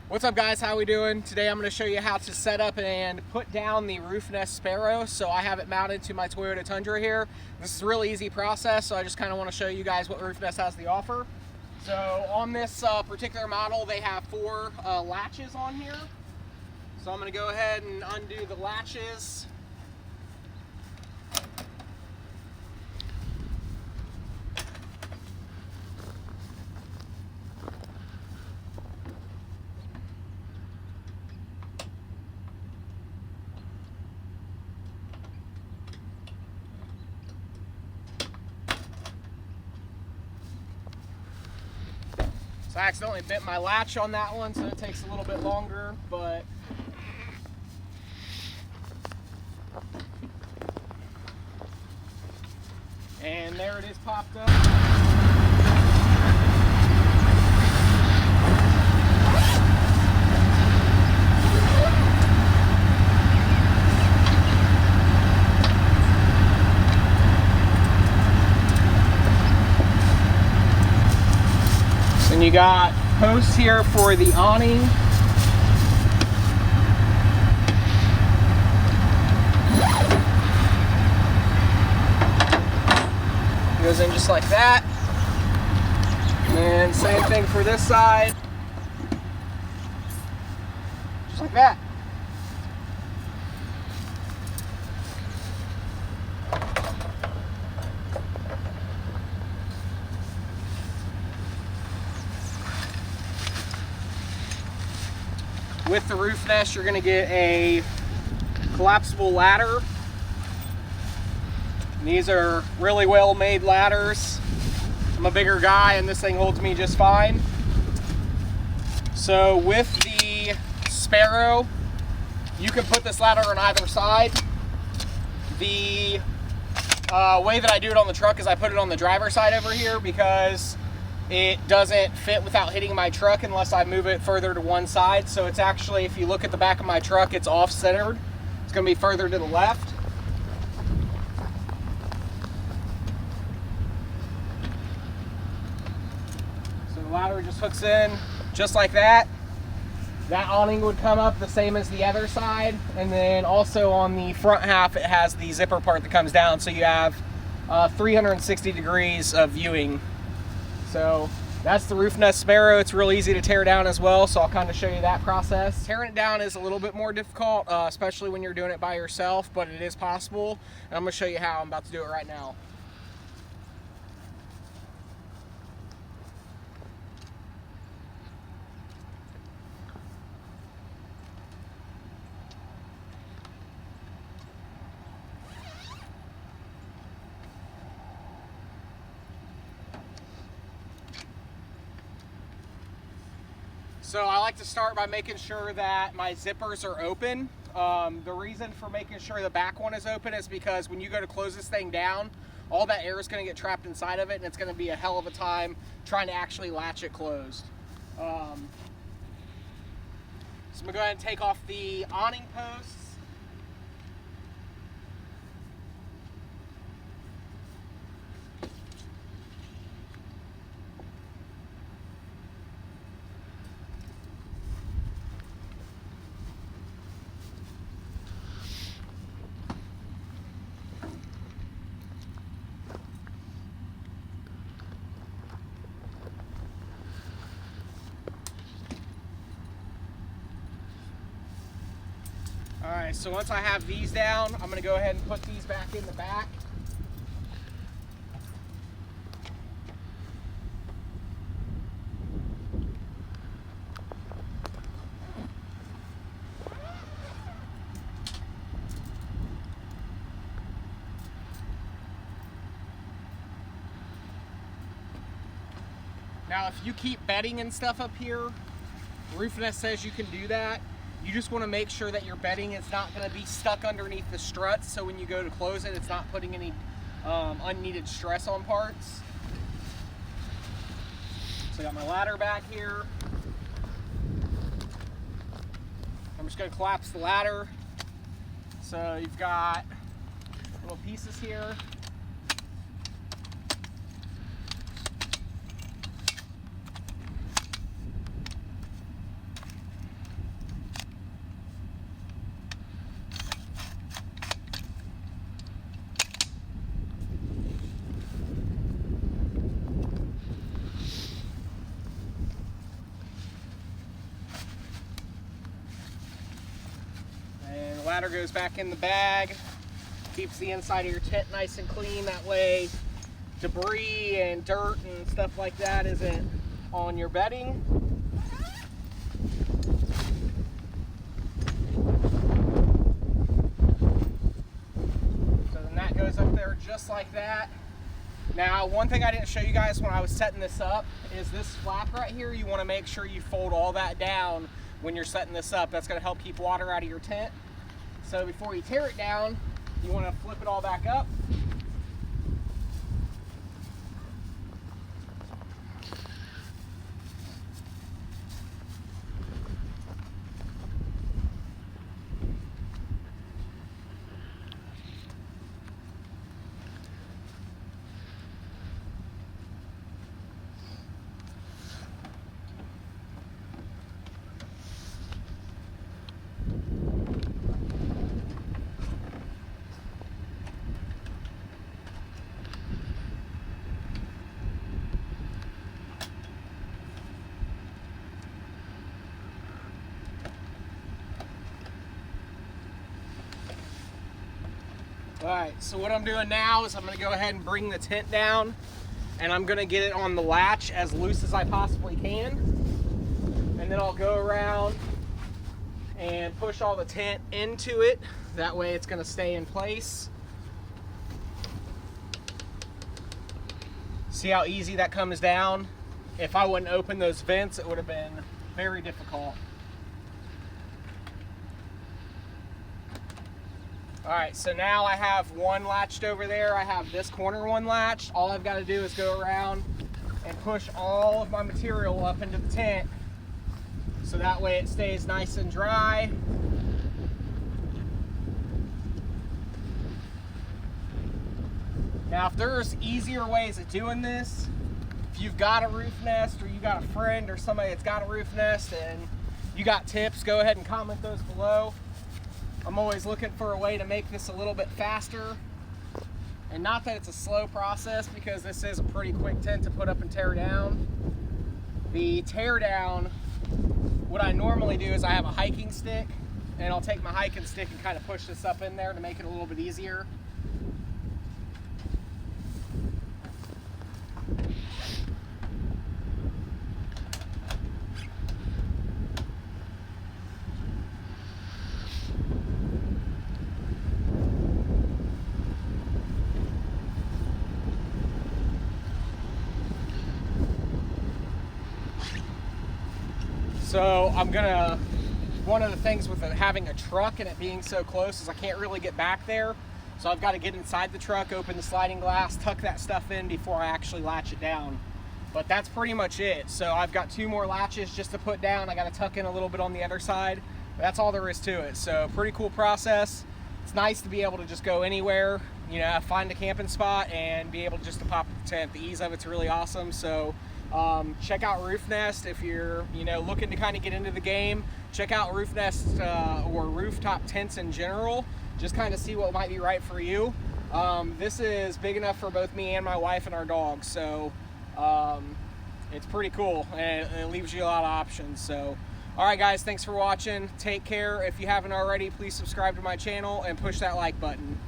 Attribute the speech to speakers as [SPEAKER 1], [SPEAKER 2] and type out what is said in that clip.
[SPEAKER 1] What's up guys, how we doing? Today I'm going to show you how to set up and put down the Roofnest Sparrow. So I have it mounted to my Toyota Tundra here. This is a really easy process, so I just kind of want to show you guys what Roofnest has to offer. So on this particular model, they have 4 latches on here. So I'm going to go ahead and undo the latches. I accidentally bent my latch on that one, so it takes a little bit longer, but and there it is popped up. And you got posts here for the awning. Goes in just like that. And same thing for this side. Just like that. With the Roofnest, you're going to get a collapsible ladder. And these are really well made ladders. I'm a bigger guy and this thing holds me just fine. So with the Sparrow, you can put this ladder on either side. The way that I do it on the truck is I put it on the driver's side over here because it doesn't fit without hitting my truck unless I move it further to one side. So it's actually, if you look at the back of my truck, it's off-centered. It's going to be further to the left. So the ladder just hooks in just like that. That awning would come up the same as the other side. And then also on the front half, it has the zipper part that comes down. So you have 360 degrees of viewing. So that's the Roofnest Sparrow. It's real easy to tear down as well, so I'll kind of show you that process. Tearing it down is a little bit more difficult, especially when you're doing it by yourself, but it is possible. And I'm going to show you how. I'm about to do it right now. So I like to start by making sure that my zippers are open. The reason for making sure the back one is open is because when you go to close this thing down, all that air is going to get trapped inside of it, and it's going to be a hell of a time trying to actually latch it closed. So I'm going to go ahead and take off the awning posts. Alright, so once I have these down, I'm going to go ahead and put these back in the back. Now, if you keep bedding and stuff up here, Roofnest says you can do that. You just want to make sure that your bedding is not going to be stuck underneath the struts, so when you go to close it, it's not putting any unneeded stress on parts. So I got my ladder back here. I'm just going to collapse the ladder. So you've got little pieces here. ladder goes back in the bag. Keeps the inside of your tent nice and clean. That way debris and dirt and stuff like that isn't on your bedding. So then that goes up there just like that. Now, one thing I didn't show you guys when I was setting this up is this flap right here. You want to make sure you fold all that down when you're setting this up. That's going to help keep water out of your tent. So before you tear it down, you want to flip it all back up. Alright, so what I'm doing now is I'm going to go ahead and bring the tent down, and I'm going to get it on the latch as loose as I possibly can. And then I'll go around and push all the tent into it. That way it's going to stay in place. See how easy that comes down? If I wouldn't open those vents, it would have been very difficult. Alright, so now I have one latched over there. I have this corner one latched. All I've got to do is go around and push all of my material up into the tent, so that way it stays nice and dry. Now, if there's easier ways of doing this, if you've got a roof nest, or you got a friend or somebody that's got a roof nest and you got tips, go ahead and comment those below. I'm always looking for a way to make this a little bit faster. And not that it's a slow process, because this is a pretty quick tent to put up and tear down. The tear down, what I normally do is I have a hiking stick, and I'll take my hiking stick and kind of push this up in there to make it a little bit easier. So one of the things with having a truck and it being so close is I can't really get back there. So I've got to get inside the truck, open the sliding glass, tuck that stuff in before I actually latch it down. But that's pretty much it. So I've got 2 more latches just to put down. I got to tuck in a little bit on the other side. But that's all there is to it. So pretty cool process. It's nice to be able to just go anywhere, you know, find a camping spot and be able just to pop the tent. The ease of it's really awesome. So check out Roofnest if you're, you know, looking to kind of get into the game. Check out Roofnest or rooftop tents in general. Just kind of see what might be right for you. This is big enough for both me and my wife and our dog, so it's pretty cool, and it leaves you a lot of options. So, all right, guys, thanks for watching. Take care. If you haven't already, please subscribe to my channel and push that like button.